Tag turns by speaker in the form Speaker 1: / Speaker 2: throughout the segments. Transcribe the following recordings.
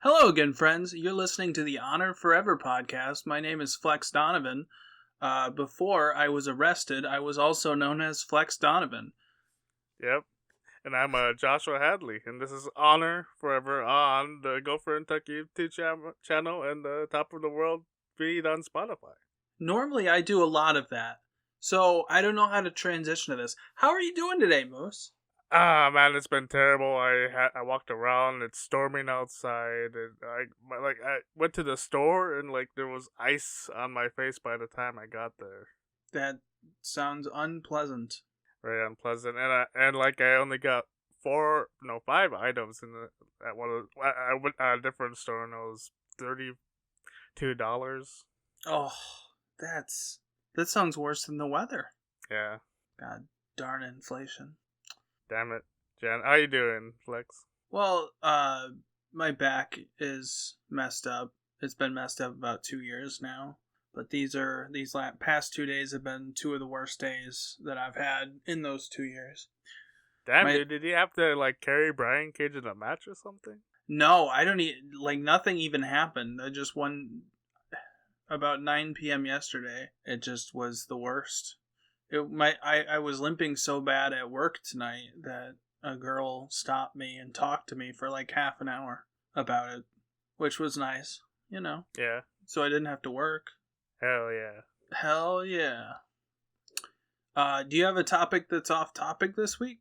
Speaker 1: Hello again, friends. You're listening to the Honor Forever podcast. My name is Flex Donovan. Before I was arrested, I was also known as Flex Donovan.
Speaker 2: Yep. And I'm Joshua Hadley, and this is Honor Forever on the Gopher and YouTube channel and the Top of the World feed on Spotify.
Speaker 1: Normally, I do a lot of that, so I don't know how to transition to this. How are you doing today, Moose?
Speaker 2: Ah, man, it's been terrible. I walked around. It's storming outside, and I went to the store, and there was ice on my face by the time I got there.
Speaker 1: That sounds unpleasant.
Speaker 2: Very unpleasant, and I only got 5 items at one of I went at a different store, and it was $32.
Speaker 1: Oh, that sounds worse than the weather.
Speaker 2: Yeah.
Speaker 1: God darn inflation.
Speaker 2: Damn it, Jen. How you doing, Flex?
Speaker 1: Well, my back is messed up. It's been messed up about 2 years now. But these past 2 days have been two of the worst days that I've had in those 2 years.
Speaker 2: Damn, dude, did you have to carry Brian Cage in a match or something?
Speaker 1: No, I don't nothing even happened. I just won about 9 p.m. yesterday. It just was the worst. I was limping so bad at work tonight that a girl stopped me and talked to me for half an hour about it, which was nice,
Speaker 2: Yeah.
Speaker 1: So I didn't have to work.
Speaker 2: Hell yeah.
Speaker 1: Hell yeah. Do you have a topic that's off topic this week?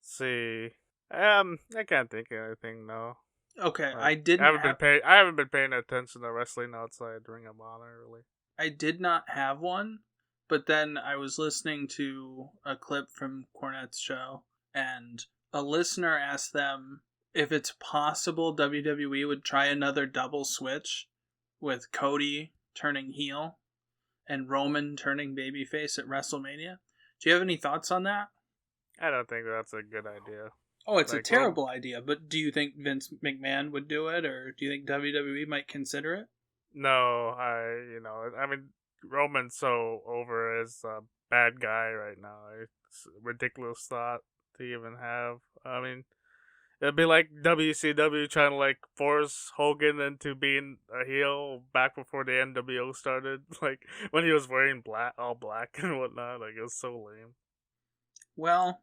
Speaker 2: See. I can't think of anything, no.
Speaker 1: Okay,
Speaker 2: I haven't been paying attention to wrestling outside Ring of Honor, really.
Speaker 1: I did not have one. But then I was listening to a clip from Cornette's show, and a listener asked them if it's possible WWE would try another double switch with Cody turning heel and Roman turning babyface at WrestleMania. Do you have any thoughts on that?
Speaker 2: I don't think that's a good idea.
Speaker 1: Oh, it's a terrible idea, but do you think Vince McMahon would do it, or do you think WWE might consider it?
Speaker 2: No, I mean, Roman's so over as a bad guy right now. It's a ridiculous thought to even have. I mean, it'd be like WCW trying to force Hogan into being a heel back before the NWO started. When he was wearing all black and whatnot. It was so lame.
Speaker 1: Well,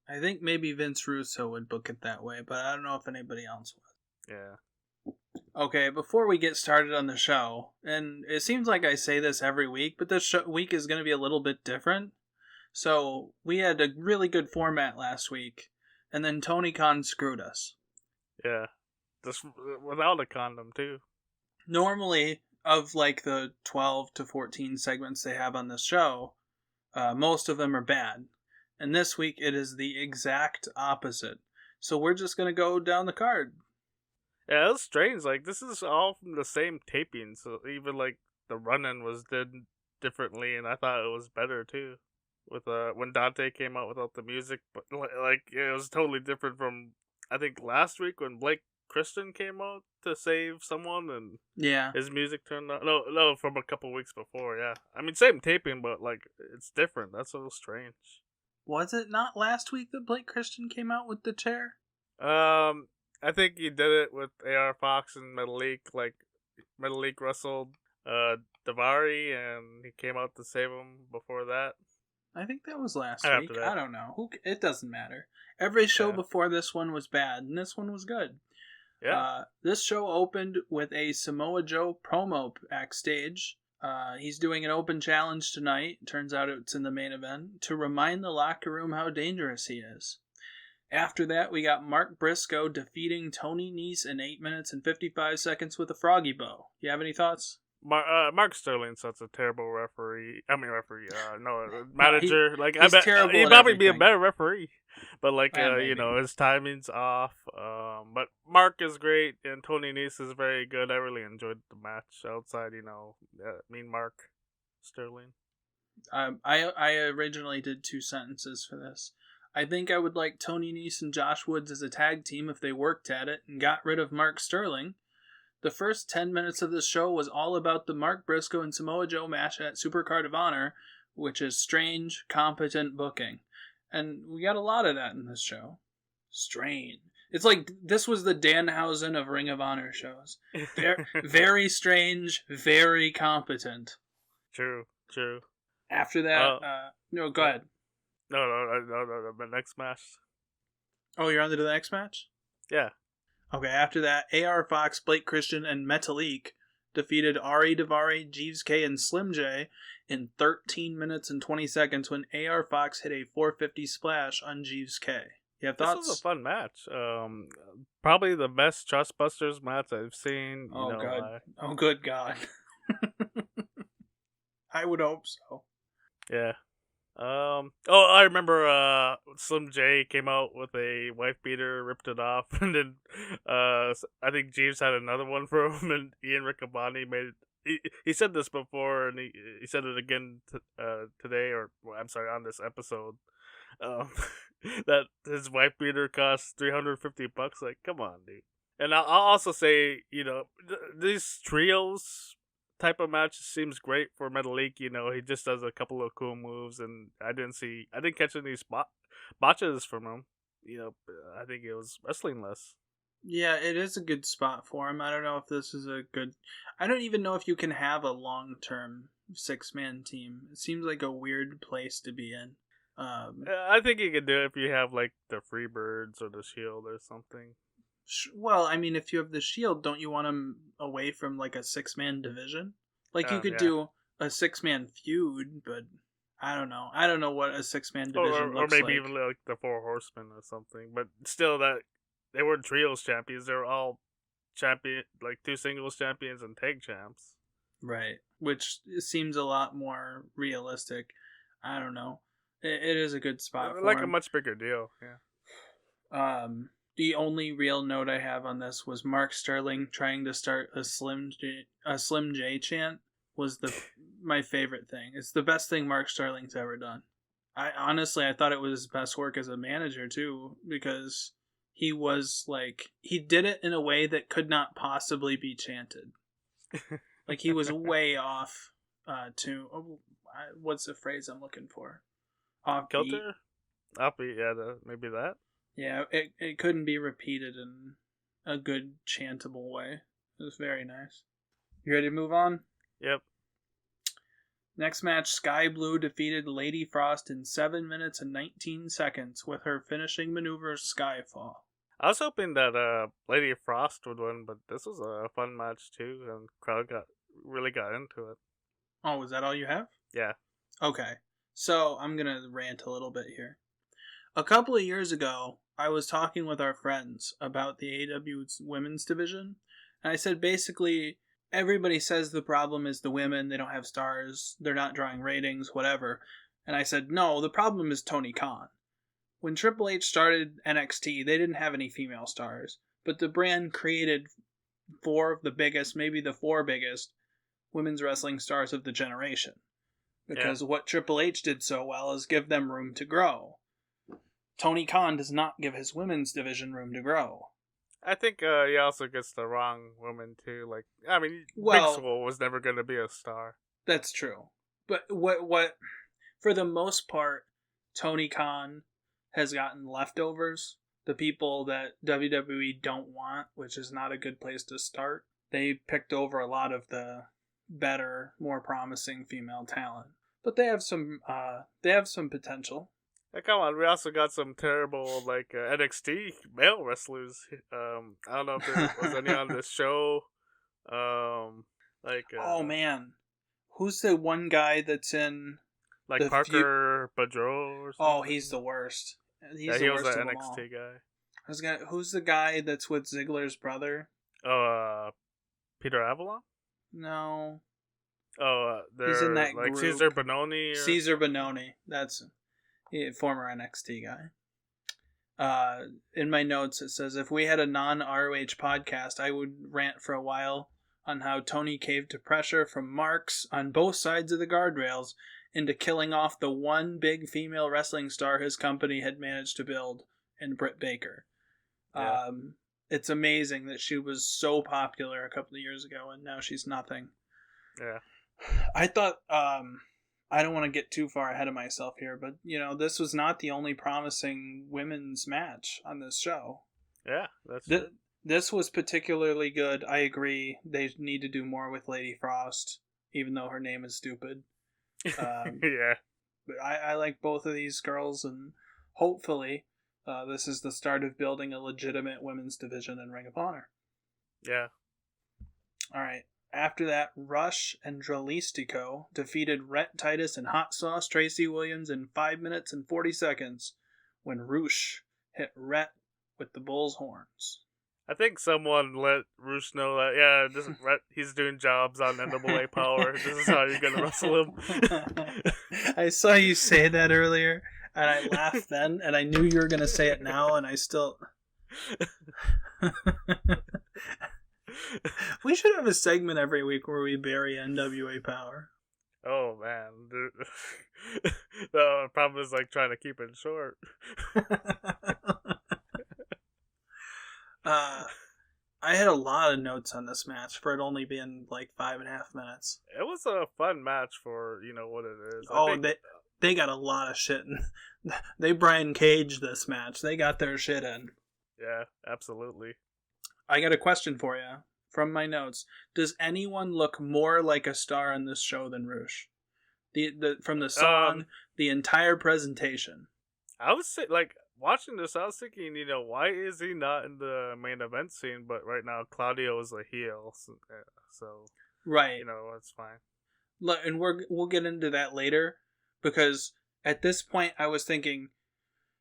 Speaker 1: I think maybe Vince Russo would book it that way, but I don't know if anybody else would.
Speaker 2: Yeah.
Speaker 1: Okay, before we get started on the show, and it seems like I say this every week, but this week is going to be a little bit different. So, we had a really good format last week, and then Tony Khan screwed us.
Speaker 2: Yeah. Just without a condom, too.
Speaker 1: Normally, of the 12 to 14 segments they have on this show, most of them are bad. And this week, it is the exact opposite. So, we're just going to go down the card.
Speaker 2: Yeah, it was strange. This is all from the same taping, so even the run-in was did differently, and I thought it was better too. With when Dante came out without the music, but it was totally different from I think last week when Blake Christian came out to save someone, and his music turned out. No, from a couple weeks before. Yeah, I mean same taping, but it's different. That's so strange.
Speaker 1: Was it not last week that Blake Christian came out with the chair?
Speaker 2: I think he did it with AR Fox and Metalik. Metalik wrestled Davari, and he came out to save him before that.
Speaker 1: I think that was last week. I don't know. It doesn't matter. Every show before this one was bad, and this one was good.
Speaker 2: Yeah.
Speaker 1: This show opened with a Samoa Joe promo backstage. He's doing an open challenge tonight. Turns out it's in the main event to remind the locker room how dangerous he is. After that, we got Mark Briscoe defeating Tony Nese in 8 minutes and 55 seconds with a froggy bow. You have any thoughts?
Speaker 2: Mark Sterling's such a terrible referee. Manager.
Speaker 1: He's terrible.
Speaker 2: He'd probably be a better referee, but his timing's off. But Mark is great, and Tony Nese is very good. I really enjoyed the match outside. Mean Mark Sterling.
Speaker 1: I originally did 2 sentences for this. I think I would like Tony Nese and Josh Woods as a tag team if they worked at it and got rid of Mark Sterling. The first 10 minutes of this show was all about the Mark Briscoe and Samoa Joe match at Supercard of Honor, which is strange, competent booking. And we got a lot of that in this show. Strange. It's like this was the Danhausen of Ring of Honor shows. Very strange, very competent.
Speaker 2: True.
Speaker 1: After that, no, go ahead.
Speaker 2: No. The next match.
Speaker 1: Oh, you're on to the next match?
Speaker 2: Yeah.
Speaker 1: Okay, after that, AR Fox, Blake Christian, and Metalik defeated Ari Daivari, Jeeves K, and Slim J in 13 minutes and 20 seconds when AR Fox hit a 450 splash on Jeeves K. You have thoughts?
Speaker 2: This was a fun match. Probably the best Trustbusters match I've seen.
Speaker 1: God. Oh, good God. I would hope so.
Speaker 2: Yeah. I remember Slim J came out with a wife beater, ripped it off, and then I think Jeeves had another one for him, and Ian Riccaboni made it. He said this before, and he said it again today, or I'm sorry, on this episode. That his wife beater cost $350. Like, come on, dude. And I'll also say, these trios type of match seems great for Metalik. He just does a couple of cool moves, and I didn't catch any botches from him. I think it was wrestling-less.
Speaker 1: Yeah, it is a good spot for him. I don't know if this is I don't even know if you can have a long-term 6-man team. It seems like a weird place to be in.
Speaker 2: I think you can do it if you have like the Freebirds or the Shield or something.
Speaker 1: Well, I mean, if you have the Shield, don't you want them away from like a 6-man division? Like you could do a 6-man feud, but I don't know. I don't know what a 6-man division looks like.
Speaker 2: Or maybe even like the 4 Horsemen or something. But still, that they weren't trios champions. They were all champion, like 2 singles champions and tag champs. Right,
Speaker 1: which seems a lot more realistic. I don't know. It is a good spot for
Speaker 2: like
Speaker 1: him.
Speaker 2: A much bigger deal, yeah.
Speaker 1: The only real note I have on this was Mark Sterling trying to start a Slim J chant was my favorite thing. It's the best thing Mark Sterling's ever done. I thought it was his best work as a manager too, because he did it in a way that could not possibly be chanted. Like he was way off what's the phrase I'm looking for? Offbeat.
Speaker 2: Kilter? Offbeat, yeah, maybe that.
Speaker 1: Yeah, it couldn't be repeated in a good chantable way. It was very nice. You ready to move on?
Speaker 2: Yep.
Speaker 1: Next match, Sky Blue defeated Lady Frost in 7 minutes and 19 seconds with her finishing maneuver Skyfall.
Speaker 2: I was hoping that Lady Frost would win, but this was a fun match too, and the crowd really got into it.
Speaker 1: Oh, is that all you have?
Speaker 2: Yeah.
Speaker 1: Okay. So, I'm going to rant a little bit here. A couple of years ago, I was talking with our friends about the AEW's women's division, and I said basically, everybody says the problem is the women, they don't have stars, they're not drawing ratings, whatever. And I said, no, the problem is Tony Khan. When Triple H started NXT, they didn't have any female stars, but the brand created 4 of the biggest, maybe the 4 biggest, women's wrestling stars of the generation. Because what Triple H did so well is give them room to grow. Tony Khan does not give his women's division room to grow.
Speaker 2: I think he also gets the wrong woman too. Like, I mean, Big Swole was never going to be a star.
Speaker 1: That's true. But what for the most part, Tony Khan has gotten leftovers. The people that WWE don't want, which is not a good place to start. They picked over a lot of the better, more promising female talent. But they have some potential.
Speaker 2: Hey, come on, we also got some terrible NXT male wrestlers. I don't know if there was any on this show.
Speaker 1: Oh man, who's the one guy that's in
Speaker 2: Parker Badreau or something?
Speaker 1: Oh, he's the worst. He was the
Speaker 2: NXT guy.
Speaker 1: Who's the guy that's with Ziggler's brother?
Speaker 2: Oh, Peter Avalon?
Speaker 1: No.
Speaker 2: Oh,
Speaker 1: he's in that group.
Speaker 2: Caesar Bononi?
Speaker 1: Caesar Bononi. That's a former NXT guy. In my notes it says, if we had a non-ROH podcast, I would rant for a while on how Tony caved to pressure from marks on both sides of the guardrails into killing off the one big female wrestling star his company had managed to build in Britt Baker. Yeah. It's amazing that she was so popular a couple of years ago and now she's nothing.
Speaker 2: Yeah.
Speaker 1: I thought, I don't want to get too far ahead of myself here, but, this was not the only promising women's match on this show.
Speaker 2: Yeah, that's
Speaker 1: Th-
Speaker 2: true.
Speaker 1: this was particularly good. I agree. They need to do more with Lady Frost, even though her name is stupid.
Speaker 2: Yeah,
Speaker 1: But I like both of these girls, and hopefully, this is the start of building a legitimate women's division in Ring of Honor.
Speaker 2: yeah.
Speaker 1: All right. After that, Rush and Dralistico defeated Rhett Titus and Hot Sauce Tracy Williams in 5 minutes and 40 seconds when Roosh hit Rhett with the bull's horns.
Speaker 2: I think someone let Roosh know that, yeah, this he's doing jobs on NWA Power. This is how you're gonna wrestle him.
Speaker 1: I saw you say that earlier, and I laughed then, and I knew you were going to say it now, and I still... We should have a segment every week where we bury NWA Power.
Speaker 2: Oh, man. The problem is, like, trying to keep it short.
Speaker 1: I had a lot of notes on this match for it only being like 5.5 minutes.
Speaker 2: It was a fun match for, what it is.
Speaker 1: They got a lot of shit in. They Brian Cage this match. They got their shit in.
Speaker 2: Yeah, absolutely.
Speaker 1: I got a question for you from my notes. Does anyone look more like a star on this show than Roosh? From the song, the entire presentation.
Speaker 2: I was watching this, I was thinking, why is he not in the main event scene? But right now, Claudio is a heel, so
Speaker 1: right.
Speaker 2: it's fine.
Speaker 1: Look, and we'll get into that later, because at this point, I was thinking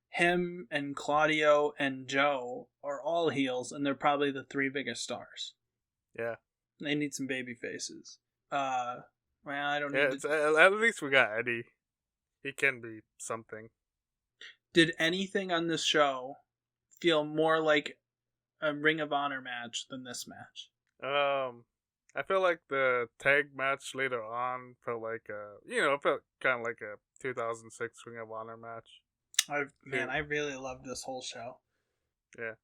Speaker 1: him and Claudio and Joe are all heels, and they're probably the 3 biggest stars.
Speaker 2: Yeah,
Speaker 1: they need some baby faces. Well, I don't
Speaker 2: need. At least we got Eddie. He can be something.
Speaker 1: Did anything on this show feel more like a Ring of Honor match than this match?
Speaker 2: I feel like the tag match later on felt like it felt kind of like a 2006 Ring of Honor match.
Speaker 1: I really loved this whole show.
Speaker 2: Yeah,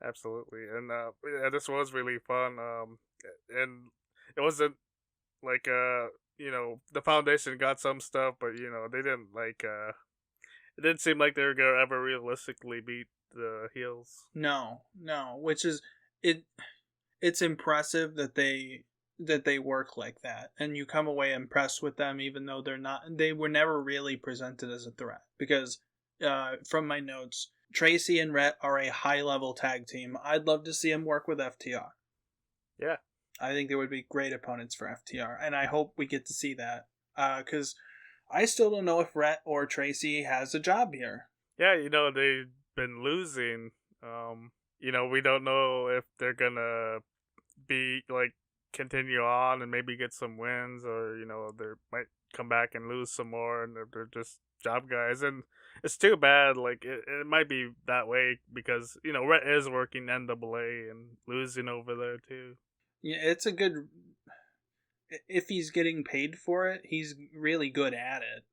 Speaker 2: absolutely, and this was really fun. And it wasn't like the Foundation got some stuff, but they didn't it didn't seem like they were gonna ever realistically beat the heels.
Speaker 1: No, which is it. It's impressive that they work like that, and you come away impressed with them, even though they were never really presented as a threat. Because from my notes, Tracy and Rhett are a high-level tag team. I'd love to see them work with FTR.
Speaker 2: Yeah.
Speaker 1: I think they would be great opponents for FTR, and I hope we get to see that. Because I still don't know if Rhett or Tracy has a job here.
Speaker 2: Yeah, they've been losing. We don't know if they're gonna be continue on and maybe get some wins, or they might come back and lose some more, and they're just job guys. And it's too bad. It might be that way because Rhett is working NAA and losing over there too.
Speaker 1: Yeah, it's a good. If he's getting paid for it, he's really good at it.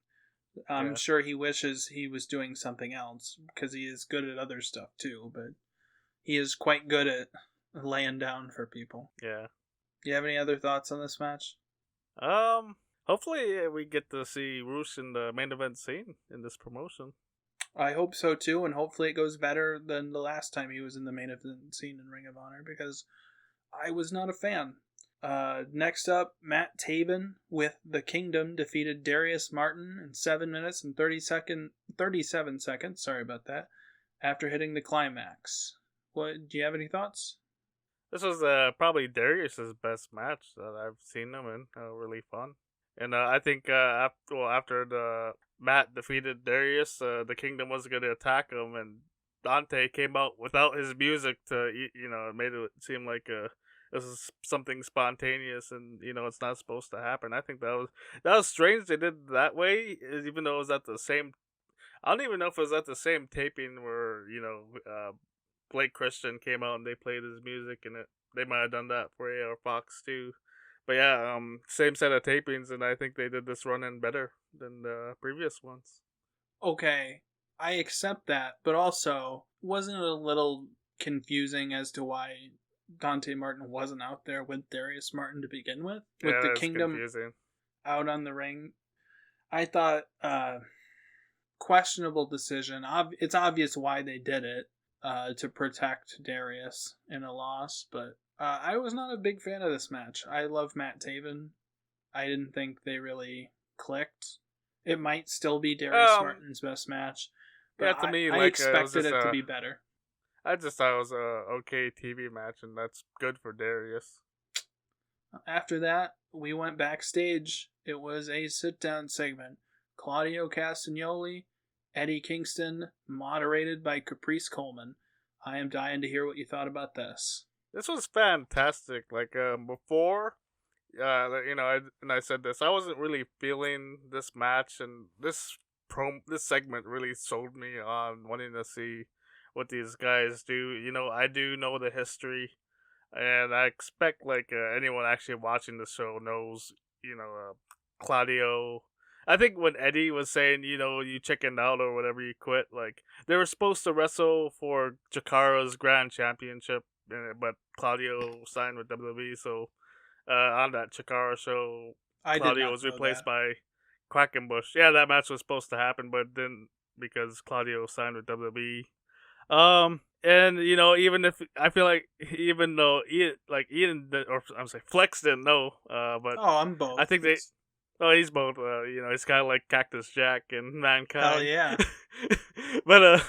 Speaker 1: I'm sure he wishes he was doing something else, because he is good at other stuff too, but he is quite good at laying down for people.
Speaker 2: Yeah.
Speaker 1: Do you have any other thoughts on this match?
Speaker 2: Hopefully we get to see Roosh in the main event scene in this promotion.
Speaker 1: I hope so too, and hopefully it goes better than the last time he was in the main event scene in Ring of Honor, because I was not a fan. Next up, Matt Taven with the Kingdom defeated Darius Martin in 7 minutes and 37 seconds. Sorry about that. After hitting the climax. Do you have any thoughts?
Speaker 2: This was probably Darius's best match that I've seen him in. Really fun, and I think after the Matt defeated Darius, the Kingdom was going to attack him, and Dante came out without his music to it made it seem like this is something spontaneous, and it's not supposed to happen. I think that was strange they did it that way, even though it was at the same. I don't even know if it was at the same taping where Blake Christian came out and they played his music, and they might have done that for AR Fox too. But yeah, same set of tapings, and I think they did this run in better than the previous ones.
Speaker 1: Okay, I accept that, but also wasn't it a little confusing as to why Dante Martin wasn't out there with Darius Martin to begin with the Kingdom
Speaker 2: confusing.
Speaker 1: Out on the ring? I thought questionable decision. It's obvious why they did it, to protect Darius in a loss, but I was not a big fan of this match. I love Matt Taven. I didn't think they really clicked. It might still be Darius Martin's best match, but
Speaker 2: yeah, to me,
Speaker 1: I
Speaker 2: like
Speaker 1: expected it to be better.
Speaker 2: I just thought it was a okay TV match, and that's good for Darius.
Speaker 1: After that, we went backstage. It was a sit-down segment. Claudio Castagnoli, Eddie Kingston, moderated by Caprice Coleman. I am dying to hear what you thought about this.
Speaker 2: This was fantastic. Like before, I said this. I wasn't really feeling this match, and this segment really sold me on wanting to see what these guys do. I do know the history, and I expect anyone actually watching the show knows. Claudio. I think when Eddie was saying, you chickened out or whatever, you quit. Like they were supposed to wrestle for Chikara's Grand Championship, but Claudio signed with WWE, so on that Chikara show, Claudio was replaced by Quackenbush. Yeah, that match was supposed to happen, but didn't because Claudio signed with WWE. And even if I feel like even though Flex didn't know, but
Speaker 1: I'm both.
Speaker 2: I think they. Oh, he's both. He's kind of like Cactus Jack and Mankind.
Speaker 1: Hell yeah.
Speaker 2: But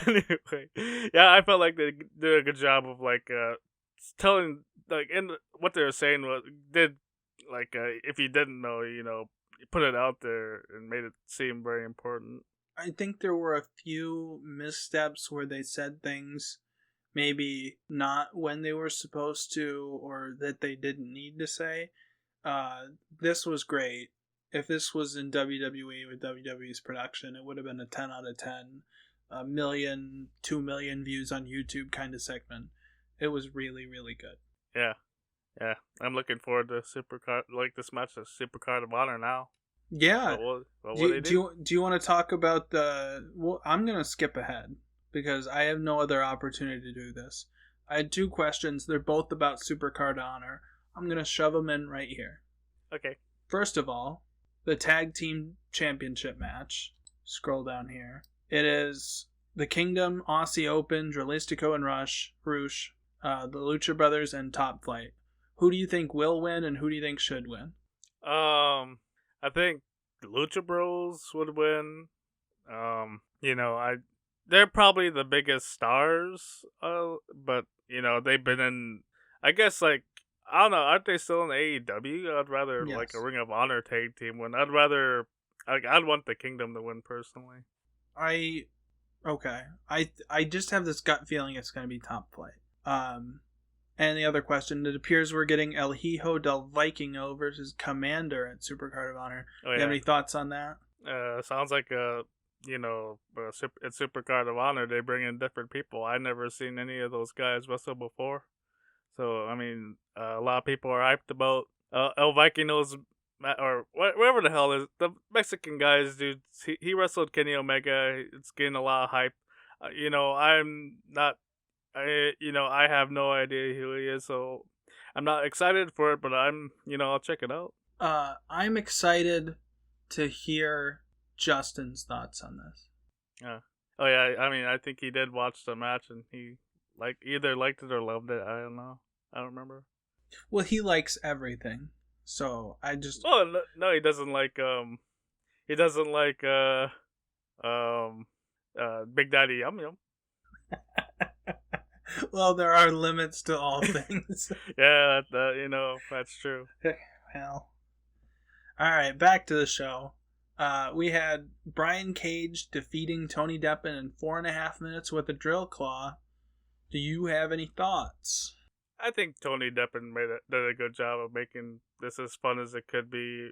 Speaker 2: anyway, yeah, I felt like they did a good job of telling and what they were saying if you didn't know, put it out there and made it seem very important.
Speaker 1: I think there were a few missteps where they said things maybe not when they were supposed to or that they didn't need to say. This was great. If this was in WWE with WWE's production, it would have been a 10 out of 10, 1 million, 2 million views on YouTube kind of segment. It was really, really good.
Speaker 2: Yeah. I'm looking forward to this match of Supercard of Honor now.
Speaker 1: Yeah. Do you want to talk about I'm going to skip ahead because I have no other opportunity to do this. I had 2 questions. They're both about Supercard of Honor. I'm going to shove them in right here.
Speaker 2: Okay.
Speaker 1: First of all, the Tag Team Championship match. Scroll down here. It is the Kingdom, Aussie Open, Dralistico and Rush, the Lucha Brothers, and Top Flight. Who do you think will win, and who do you think should win?
Speaker 2: I think the Lucha Bros would win. They're probably the biggest stars, but they've been in. I guess I don't know. Aren't they still in AEW? I'd rather a Ring of Honor tag team win. I'd want the Kingdom to win personally.
Speaker 1: I just have this gut feeling it's going to be Top Flight. And the other question, it appears we're getting El Hijo del Vikingo versus Commander at Supercard of Honor. Do you have any thoughts on that?
Speaker 2: Sounds like at Supercard of Honor they bring in different people. I've never seen any of those guys wrestle before. So, I mean, a lot of people are hyped about El Vikingo's, or whatever the hell is, the Mexican guys, dude. He wrestled Kenny Omega. It's getting a lot of hype. I'm not, I have no idea who he is, so I'm not excited for it, but I'll check it out.
Speaker 1: I'm excited to hear Justin's thoughts on this.
Speaker 2: Yeah. Oh, yeah, I mean, I think he did watch the match, and he either liked it or loved it. I don't know. I don't remember.
Speaker 1: Well, he likes everything, so I just.
Speaker 2: Oh no, he doesn't like He doesn't like Big Daddy Yum Yum.
Speaker 1: Well, there are limits to all things.
Speaker 2: Yeah, that's true.
Speaker 1: Well, all right, back to the show. We had Brian Cage defeating Tony Deppen in 4.5 minutes with a drill claw. Do you have any thoughts?
Speaker 2: I think Tony Deppen did a good job of making this as fun as it could be.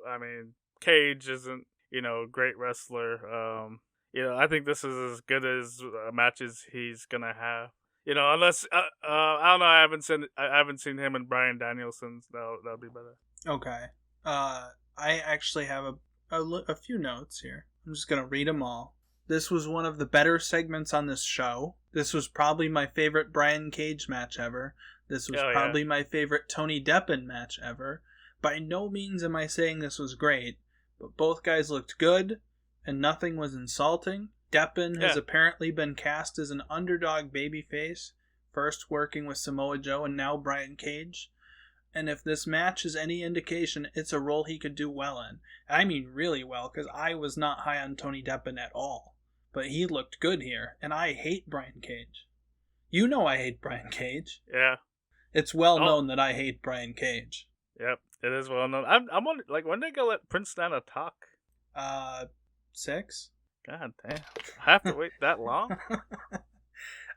Speaker 2: I mean, Cage isn't, a great wrestler. I think this is as good as a match as he's gonna have. Unless I don't know, I haven't seen him and Bryan Danielson. That'll be better.
Speaker 1: Okay. I actually have a few notes here. I'm just gonna read them all. This was one of the better segments on this show. This was probably my favorite Brian Cage match ever. This was probably my favorite Tony Deppen match ever. By no means am I saying this was great, but both guys looked good, and nothing was insulting. Deppen has
Speaker 2: Yeah.
Speaker 1: apparently been cast as an underdog babyface, first working with Samoa Joe and now Brian Cage. And if this match is any indication, it's a role he could do well in. I mean really well, because I was not high on Tony Deppen at all. But he looked good here, and I hate Brian Cage. You know I hate Brian Cage.
Speaker 2: Yeah.
Speaker 1: It's well known that I hate Brian Cage.
Speaker 2: Yep, it is well known. I'm wondering, like, when they gonna let Prince Nana talk?
Speaker 1: 6?
Speaker 2: God damn. I have to wait that long?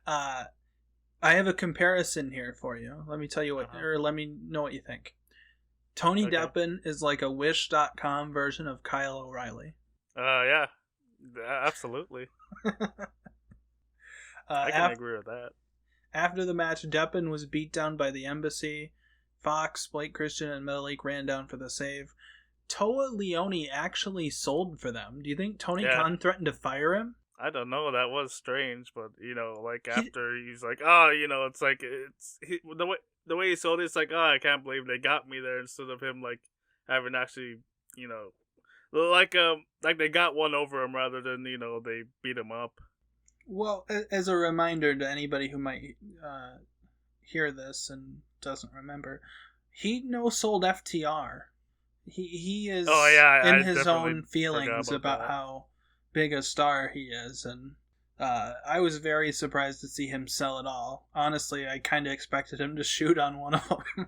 Speaker 1: I have a comparison here for you. Let me tell you what, or let me know what you think. Tony Deppen is like a Wish.com version of Kyle O'Reilly.
Speaker 2: Yeah. Absolutely. I can agree with that.
Speaker 1: After the match, Deppen was beat down by the Embassy. Fox, Blake Christian, and Metalik ran down for the save. Toa Leone actually sold for them. Do you think Tony Khan threatened to fire him?
Speaker 2: I don't know. That was strange, but like after he's like, oh, it's like the way he sold it's like, oh, I can't believe they got me there, instead of him like having actually, like they got one over him rather than they beat him up.
Speaker 1: Well, as a reminder to anybody who might hear this and doesn't remember, he no-sold FTR. He is in his own feelings about how big a star he is, and I was very surprised to see him sell it all. Honestly, I kind of expected him to shoot on one of them.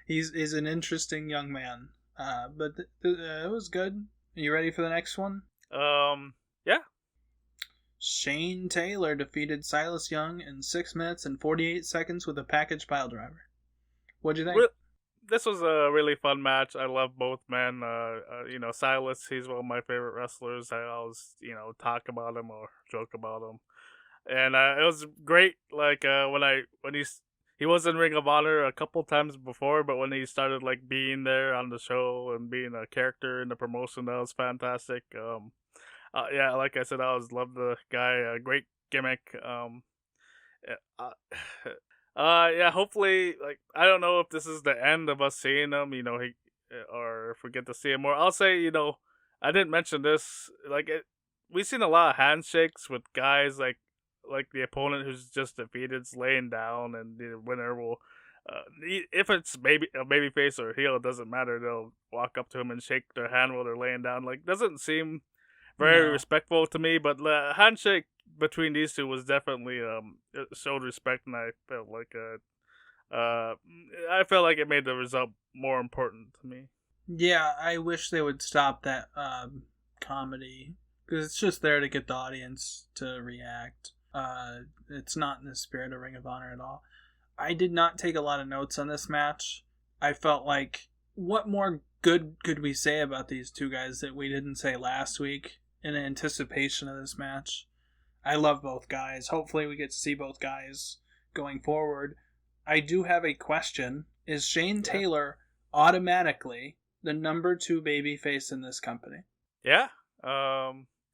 Speaker 1: He's an interesting young man, but it was good. Are you ready for the next one?
Speaker 2: Yeah.
Speaker 1: Shane Taylor defeated Silas Young in 6 minutes and 48 seconds with a package piledriver. What'd you think?
Speaker 2: This was a really fun match. I love both men. Silas, he's one of my favorite wrestlers. I always, talk about him or joke about him. And it was great. Like when he was in Ring of Honor a couple times before, but when he started like being there on the show and being a character in the promotion, that was fantastic. Yeah, like I said, I always loved the guy. Great gimmick. Yeah, hopefully, like, I don't know if this is the end of us seeing him, or if we get to see him more. I'll say, I didn't mention this, we've seen a lot of handshakes with guys like the opponent who's just defeated's laying down, and the winner will, if it's a babyface or a heel, it doesn't matter. They'll walk up to him and shake their hand while they're laying down. Like, doesn't seem very respectful to me, but the handshake between these two was definitely it showed respect, and I felt like it made the result more important to me.
Speaker 1: Yeah, I wish they would stop that comedy, because it's just there to get the audience to react. It's not in the spirit of Ring of Honor at all. I did not take a lot of notes on this match. I felt like, what more good could we say about these two guys that we didn't say last week in anticipation of this match? I love both guys. Hopefully we get to see both guys going forward. I do have a question. Is Shane Taylor automatically the number 2 babyface in this company?
Speaker 2: Yeah.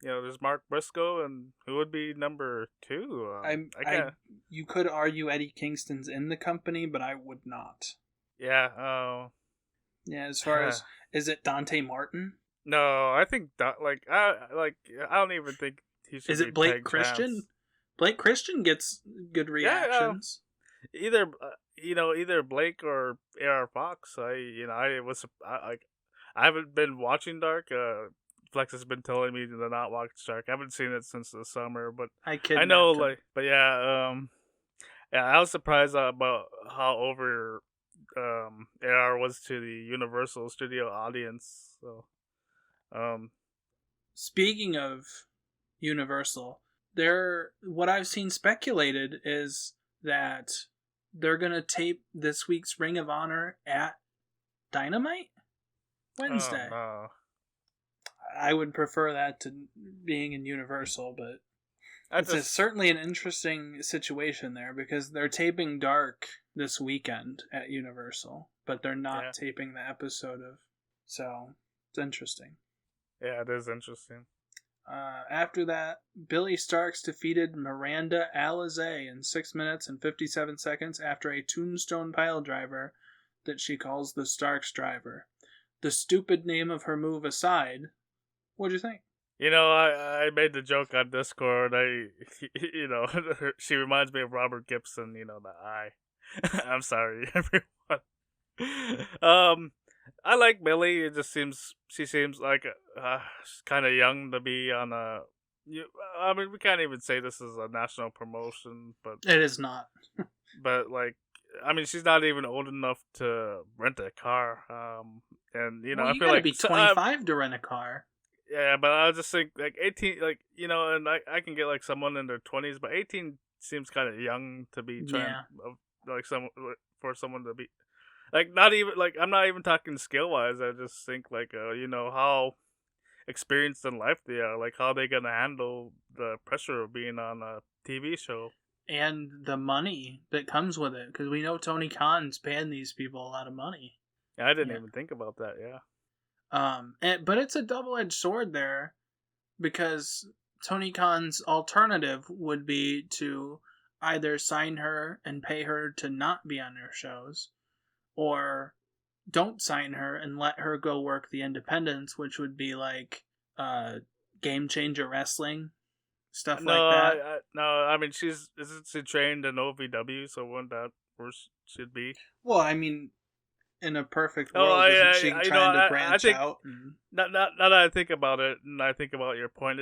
Speaker 2: There's Mark Briscoe, and who would be number 2?
Speaker 1: You could argue Eddie Kingston's in the company, but I would not.
Speaker 2: Yeah.
Speaker 1: Yeah, as far as, is it Dante Martin?
Speaker 2: No, I think I don't even think he should.
Speaker 1: Is it Blake Christian?
Speaker 2: Champs.
Speaker 1: Blake Christian gets good reactions.
Speaker 2: Yeah, either Blake or AR Fox. I haven't been watching Dark. Flex has been telling me to not watch Dark. I haven't seen it since the summer, but I know, but yeah, I was surprised about how over AR was to the Universal Studio audience. So,
Speaker 1: speaking of Universal, what I've seen speculated is that they're gonna tape this week's Ring of Honor at Dynamite Wednesday.
Speaker 2: Oh, no.
Speaker 1: I would prefer that to being in Universal, but it's certainly an interesting situation there, because they're taping Dark this weekend at Universal, but they're not taping the episode of. So it's interesting.
Speaker 2: Yeah, it is interesting.
Speaker 1: After that, Billy Starks defeated Miranda Alizé in 6 minutes and 57 seconds after a tombstone piledriver that she calls the Starks driver. The stupid name of her move aside, what'd you think?
Speaker 2: I made the joke on Discord. She reminds me of Robert Gibson. The eye. I'm sorry, everyone. I like Millie. She seems like kind of young to be on a. I mean, we can't even say this is a national promotion, but
Speaker 1: It is not.
Speaker 2: like, I mean, she's not even old enough to rent a car. And
Speaker 1: Well,
Speaker 2: I
Speaker 1: you
Speaker 2: feel
Speaker 1: gotta
Speaker 2: like
Speaker 1: be 25 to rent a car.
Speaker 2: yeah, but I just think like 18, like and I can get like someone in their 20s, but 18 seems kind of young to be trying
Speaker 1: Yeah.
Speaker 2: like some for someone to be like not even like I'm not even talking skill wise. I just think like how experienced in life they are, like how they gonna handle the pressure of being on a TV show.
Speaker 1: And the money that comes with it, because we know Tony Khan's paying these people a lot of money.
Speaker 2: Yeah, I didn't
Speaker 1: Yeah.
Speaker 2: even think about that. Yeah.
Speaker 1: But it's a double-edged sword there, because Tony Khan's alternative would be to either sign her and pay her to not be on their shows, or don't sign her and let her go work the independents, which would be like Game Changer Wrestling, stuff
Speaker 2: No,
Speaker 1: like that.
Speaker 2: no. I mean, isn't she trained in OVW? So wouldn't that where should be?
Speaker 1: Well, I mean, in a perfect
Speaker 2: Oh,
Speaker 1: world, isn't she trying to
Speaker 2: I
Speaker 1: branch
Speaker 2: think
Speaker 1: out? And...
Speaker 2: now that I think about it, and I think about your point,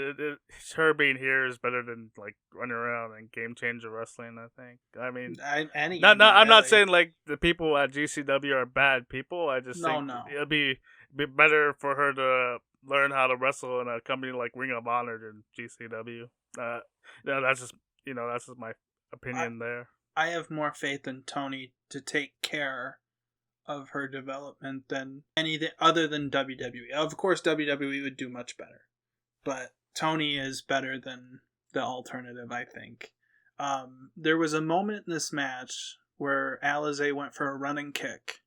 Speaker 2: her being here is better than like running around and Game Changer Wrestling. I think. I mean,
Speaker 1: any
Speaker 2: not
Speaker 1: indie,
Speaker 2: I'm not
Speaker 1: really.
Speaker 2: saying like the people at GCW are bad people. I just think
Speaker 1: No.
Speaker 2: it'd be better for her to learn how to wrestle in a company like Ring of Honor than GCW. That's just that's just my opinion there.
Speaker 1: I have more faith in Tony to take care of her development than anything other than WWE. Of course, WWE would do much better, but Tony is better than the alternative, I think. There was a moment in this match where Alizé went for a running kick.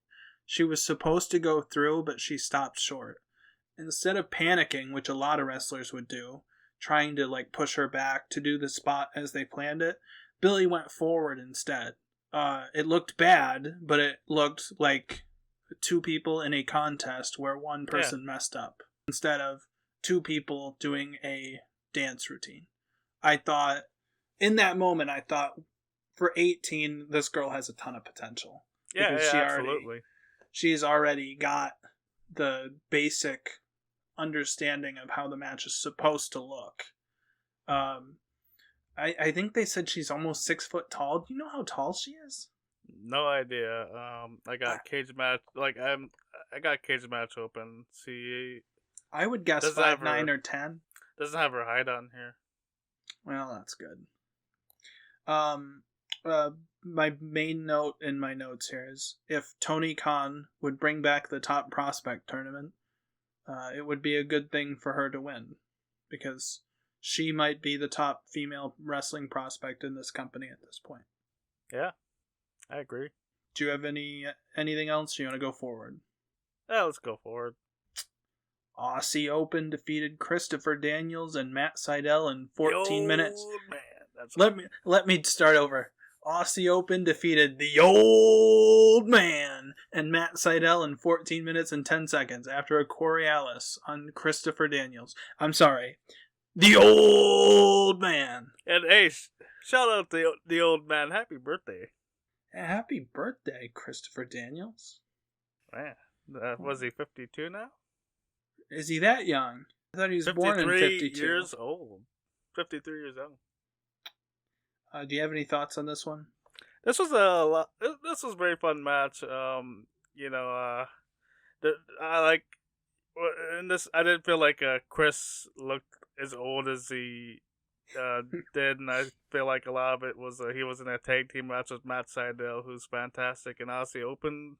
Speaker 1: She was supposed to go through, but she stopped short. Instead of panicking, which a lot of wrestlers would do, trying to like push her back to do the spot as they planned it, Billy went forward instead. It looked bad, but it looked like two people in a contest where one person messed up instead of two people doing a dance routine. I thought, in that moment, for 18, this girl has a ton of potential.
Speaker 2: Yeah,
Speaker 1: Because
Speaker 2: absolutely.
Speaker 1: She's already got the basic understanding of how the match is supposed to look. I think they said she's almost 6 foot tall. Do you know how tall she is?
Speaker 2: No idea. I got cage match. I got cage match open. See,
Speaker 1: I would guess 5'9" or 10.
Speaker 2: Doesn't have her height on here.
Speaker 1: Well, that's good. My main note in my notes here is if Tony Khan would bring back the top prospect tournament, it would be a good thing for her to win, because she might be the top female wrestling prospect in this company at this point.
Speaker 2: Yeah, I agree.
Speaker 1: Do you have anything else? You want to go forward?
Speaker 2: Yeah, let's go forward.
Speaker 1: Aussie Open defeated Christopher Daniels and Matt Seidel in 14 minutes.
Speaker 2: Man,
Speaker 1: let me start over. Aussie Open defeated the old man and Matt Seidel in 14 minutes and 10 seconds after a Coriolis on Christopher Daniels. I'm sorry. The old man.
Speaker 2: And hey, shout out to the old man. Happy birthday.
Speaker 1: Happy birthday, Christopher Daniels.
Speaker 2: Man, was he 52 now?
Speaker 1: Is he that young? I thought he was born in 52.
Speaker 2: 53 years old. 53 years young.
Speaker 1: Do you have any thoughts on this one?
Speaker 2: This was a very fun match. I like in this. I didn't feel like Chris looked as old as he did, and I feel like a lot of it was he was in a tag team match with Matt Seidel, who's fantastic, and Aussie Open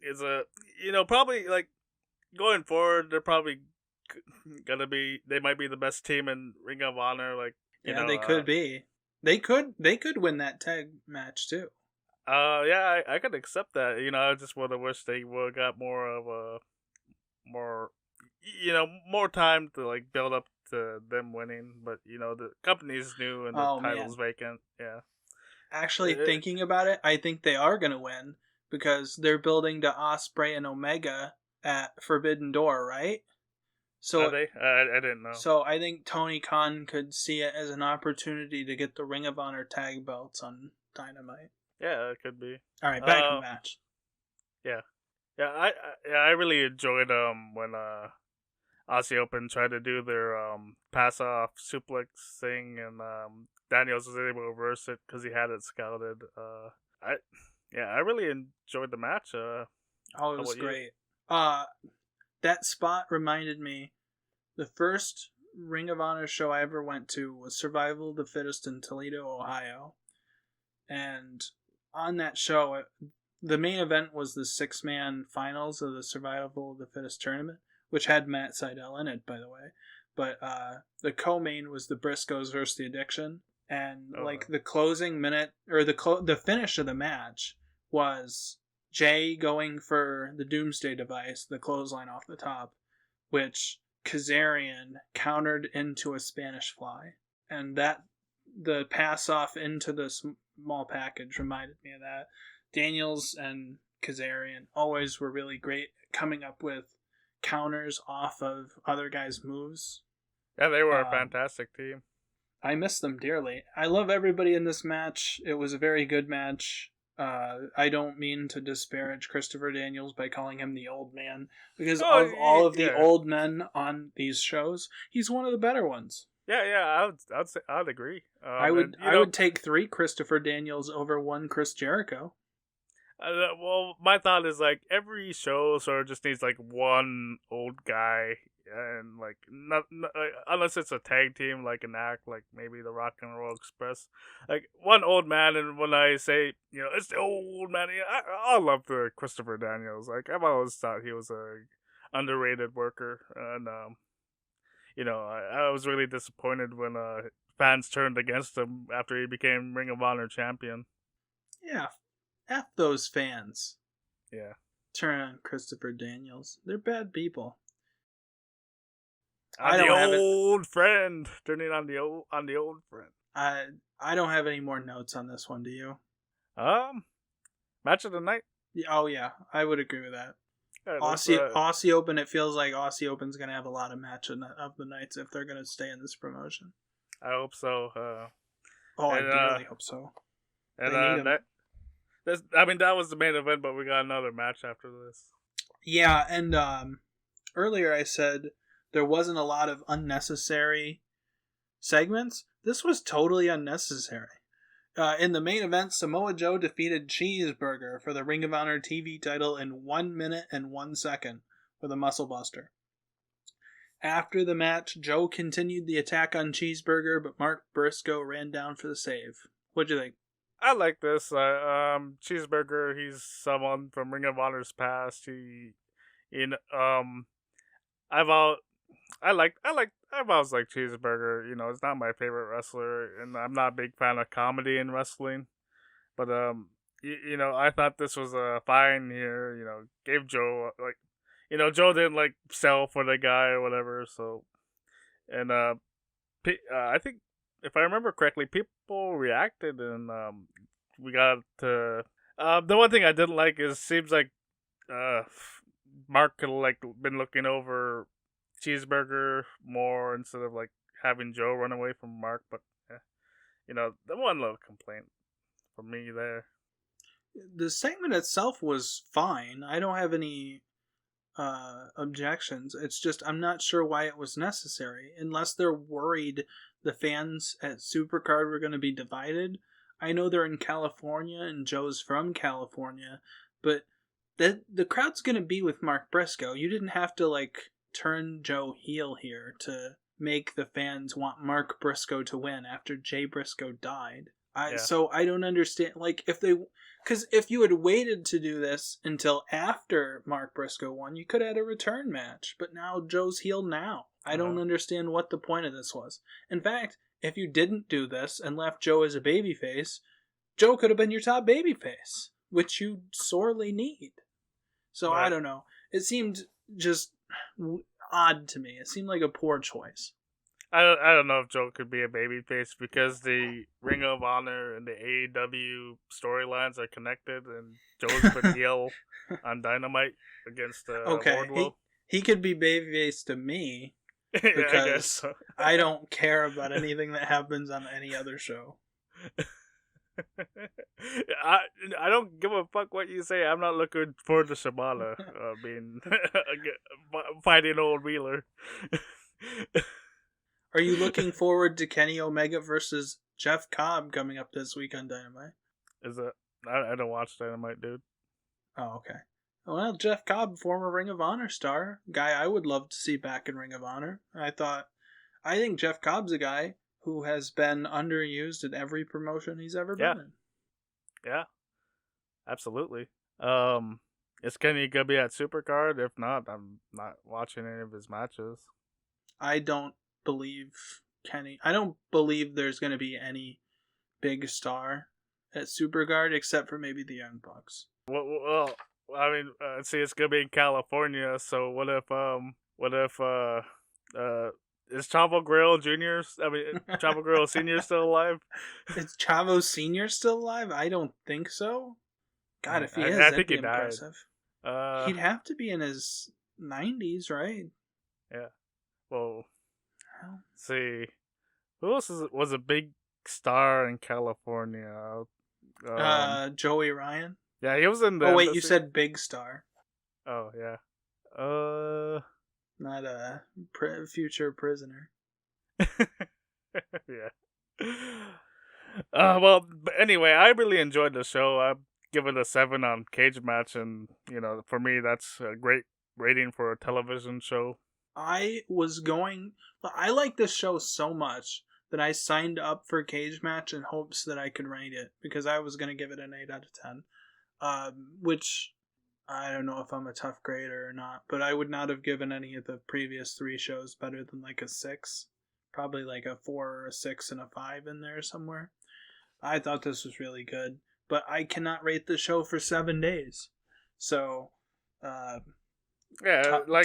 Speaker 2: is probably like going forward. They're probably gonna be. They might be the best team in Ring of Honor. Like.
Speaker 1: They could be. They could win that tag match too.
Speaker 2: Yeah, I could accept that. I just would have wished they would have got more time to like build up to them winning. But the company's new and the title's vacant. Yeah.
Speaker 1: Actually, thinking about it, I think they are gonna win because they're building to Osprey and Omega at Forbidden Door, right? So
Speaker 2: Are they? I didn't know.
Speaker 1: So I think Tony Khan could see it as an opportunity to get the Ring of Honor tag belts on Dynamite.
Speaker 2: Yeah, it could be.
Speaker 1: All right, back to the match.
Speaker 2: Yeah, I really enjoyed when Aussie Open tried to do their pass off suplex thing, and Daniels was able to reverse it because he had it scouted. I really enjoyed the match.
Speaker 1: It was great. That spot reminded me. The first Ring of Honor show I ever went to was Survival of the Fittest in Toledo, Ohio, and on that show, the main event was the 6-man finals of the Survival of the Fittest tournament, which had Matt Sydal in it, by the way. But the co-main was the Briscoes versus the Addiction, and the closing minute or the finish of the match was Jay going for the Doomsday Device, the clothesline off the top, which Kazarian countered into a Spanish Fly, and that the pass off into the small package reminded me of that. Daniels and Kazarian always were really great coming up with counters off of other guys' moves.
Speaker 2: Yeah, they were a fantastic team.
Speaker 1: I miss them dearly. I love everybody in this match. It was a very good match. I don't mean to disparage Christopher Daniels by calling him the old man, because of all of the old men on these shows, he's one of the better ones.
Speaker 2: Yeah, I'd agree.
Speaker 1: I would take 3 Christopher Daniels over 1 Chris Jericho.
Speaker 2: Well, my thought is like every show sort of just needs like one old guy, and like not unless it's a tag team like an act like maybe the Rock and Roll Express, like one old man. And when I say it's the old man, I love the Christopher Daniels. Like I've always thought he was a underrated worker, and I was really disappointed when fans turned against him after he became Ring of Honor champion.
Speaker 1: Yeah. F those fans.
Speaker 2: Yeah.
Speaker 1: Turn on Christopher Daniels. They're bad people.
Speaker 2: Turning on the old friend.
Speaker 1: I don't have any more notes on this one. Do you?
Speaker 2: Match of the night.
Speaker 1: Oh yeah, I would agree with that.
Speaker 2: Yeah,
Speaker 1: Aussie Open. It feels like Aussie Open's gonna have a lot of match of the nights if they're gonna stay in this promotion.
Speaker 2: I hope so.
Speaker 1: I dearly hope so.
Speaker 2: And that was the main event, but we got another match after this.
Speaker 1: Yeah, and earlier I said there wasn't a lot of unnecessary segments. This was totally unnecessary. In the main event, Samoa Joe defeated Cheeseburger for the Ring of Honor TV title in 1 minute and 1 second with a muscle buster. After the match, Joe continued the attack on Cheeseburger, but Mark Briscoe ran down for the save. What'd you think?
Speaker 2: I like this. Cheeseburger, he's someone from Ring of Honor's past. I've always liked Cheeseburger. It's not my favorite wrestler, and I'm not a big fan of comedy in wrestling. But I thought this was fine here. Gave Joe Joe didn't sell for the guy or whatever. So, and I think, if I remember correctly, people reacted, and we got to. The one thing I didn't like is seems like Mark could have been looking over Cheeseburger more instead of having Joe run away from Mark. But the one little complaint from me there.
Speaker 1: The segment itself was fine. I don't have any objections. It's just I'm not sure why it was necessary, unless they're worried the fans at Supercard were going to be divided. I know they're in California and Joe's from California, but the crowd's going to be with Mark Briscoe. You didn't have to turn Joe heel here to make the fans want Mark Briscoe to win after Jay Briscoe died. So I don't understand because if you had waited to do this until after Mark Briscoe won, you could have had a return match. But now Joe's heel now. I don't understand what the point of this was. In fact, if you didn't do this and left Joe as a babyface, Joe could have been your top babyface, which you sorely need. So I don't know. It seemed just odd to me. It seemed like a poor choice.
Speaker 2: I don't know if Joe could be a babyface because the Ring of Honor and the AEW storylines are connected, and Joe's been heel on Dynamite against Wardlow.
Speaker 1: He could be babyface to me
Speaker 2: Yeah, I guess
Speaker 1: because
Speaker 2: so.
Speaker 1: I don't care about anything that happens on any other show.
Speaker 2: I I don't give a fuck what you say. I'm not looking forward to Shibata being fighting old Wheeler.
Speaker 1: Are you looking forward to Kenny Omega versus Jeff Cobb coming up this week on Dynamite?
Speaker 2: Is it? I don't watch Dynamite, dude.
Speaker 1: Oh, okay. Well, Jeff Cobb, former Ring of Honor star, guy I would love to see back in Ring of Honor. I think Jeff Cobb's a guy who has been underused in every promotion he's ever
Speaker 2: Yeah,
Speaker 1: been in.
Speaker 2: yeah, absolutely. Um, is Kenny gonna be at Supercard? If not, I'm not watching any of his matches.
Speaker 1: I don't believe I don't believe there's going to be any big star at Superguard except for maybe the Young Bucks.
Speaker 2: Well, I mean, see, it's gonna be in California. So what if is Chavo Guerrero Jr. Chavo Guerrero Sr. still alive?
Speaker 1: Is Chavo Sr. still alive? I don't think so. God, if he is,
Speaker 2: I
Speaker 1: that'd
Speaker 2: think
Speaker 1: be
Speaker 2: he died.
Speaker 1: impressive. He'd have to be in his 90s, right?
Speaker 2: Yeah. Well, see, who else was a big star in California?
Speaker 1: Joey Ryan.
Speaker 2: Yeah, he was in the.
Speaker 1: Oh wait, you said big star.
Speaker 2: Oh yeah.
Speaker 1: Not a future prisoner.
Speaker 2: Yeah. Well, but anyway, I really enjoyed the show. I give it a 7 on Cage Match, and for me, that's a great rating for a television show.
Speaker 1: I like this show so much that I signed up for Cage Match in hopes that I could rate it because I was going to give it an 8 out of 10. Which I don't know if I'm a tough grader or not, but I would not have given any of the previous 3 shows better than like a 6. Probably like a 4 or a 6 and a 5 in there somewhere. I thought this was really good, but I cannot rate the show for 7 days. So,
Speaker 2: Yeah,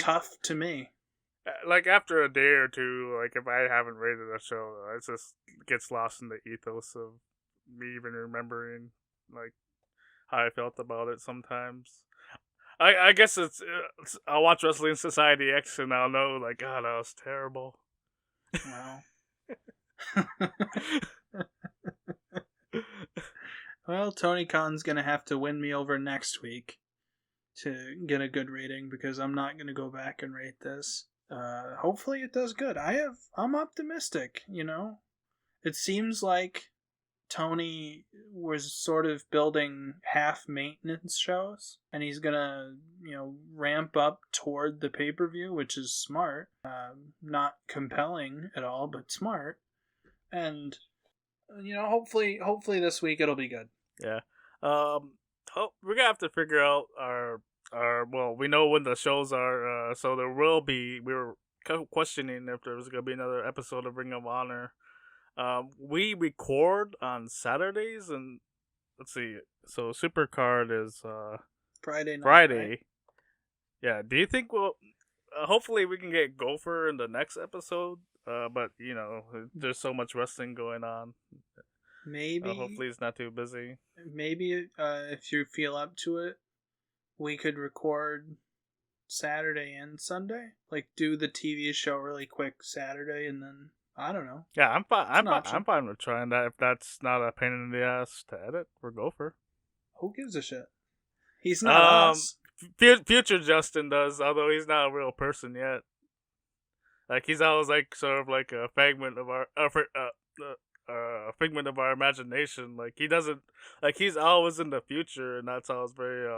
Speaker 1: tough to me.
Speaker 2: Like after a day or two, like if I haven't rated a show, it just gets lost in the ethos of me even remembering like how I felt about it sometimes. I guess I'll watch Wrestling Society X and I'll know like, God, that was terrible.
Speaker 1: Wow. Well, Tony Khan's gonna have to win me over next week to get a good rating because I'm not gonna go back and rate this. Hopefully it does good. I'm optimistic, It seems like Tony was sort of building half maintenance shows and he's gonna, ramp up toward the pay-per-view, which is smart. Not compelling at all, but smart. And hopefully this week it'll be good.
Speaker 2: Yeah. We're gonna have to figure out our well, we know when the shows are, so there will be. We were questioning if there was gonna be another episode of Ring of Honor. We record on Saturdays, and let's see. So Supercard is
Speaker 1: Friday night.
Speaker 2: Friday.
Speaker 1: Right?
Speaker 2: Yeah. Do you think we'll? Hopefully, we can get Gopher in the next episode. But there's so much wrestling going on.
Speaker 1: Maybe.
Speaker 2: Hopefully, it's not too busy.
Speaker 1: Maybe if you feel up to it, we could record Saturday and Sunday. Like do the TV show really quick Saturday, and then I don't know.
Speaker 2: Yeah, I'm fine. I'm fine with trying that if that's not a pain in the ass to edit for Gopher.
Speaker 1: Who gives a shit? He's not us.
Speaker 2: Future Justin does, although he's not a real person yet. Like he's always like sort of like a figment of our figment of our imagination. Like he doesn't like he's always in the future, and that's always very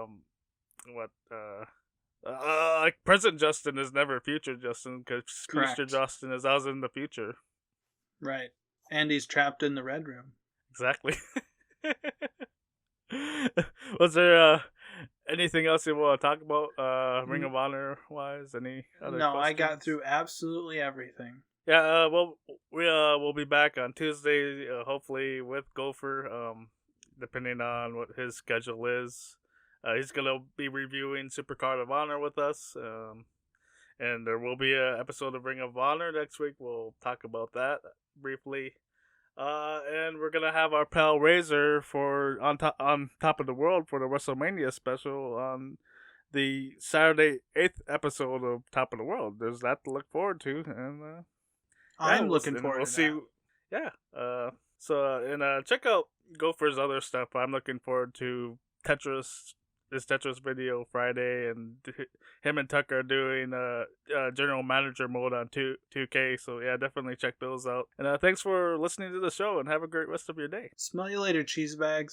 Speaker 2: like present Justin is never future Justin because future Justin is always in the future.
Speaker 1: Right, and he's trapped in the Red Room.
Speaker 2: Exactly. Was there anything else you want to talk about, Ring of Honor wise? Any other
Speaker 1: No,
Speaker 2: questions?
Speaker 1: I got through absolutely everything.
Speaker 2: Yeah, well, we'll be back on Tuesday, hopefully with Gopher, depending on what his schedule is. He's gonna be reviewing Supercard of Honor with us, and there will be an episode of Ring of Honor next week. We'll talk about that briefly. And we're gonna have our pal Razor for on top of the world for the WrestleMania special on the Saturday 8th episode of Top of the World. There's that to look forward to, and
Speaker 1: I'm looking forward
Speaker 2: we'll
Speaker 1: to
Speaker 2: see.
Speaker 1: that.
Speaker 2: Yeah. Check out Gopher's other stuff. I'm looking forward to this Tetris video Friday, and him and Tucker doing general manager mode on 2K. So yeah, definitely check those out. And thanks for listening to the show, and have a great rest of your day.
Speaker 1: Smell you later, cheese bags.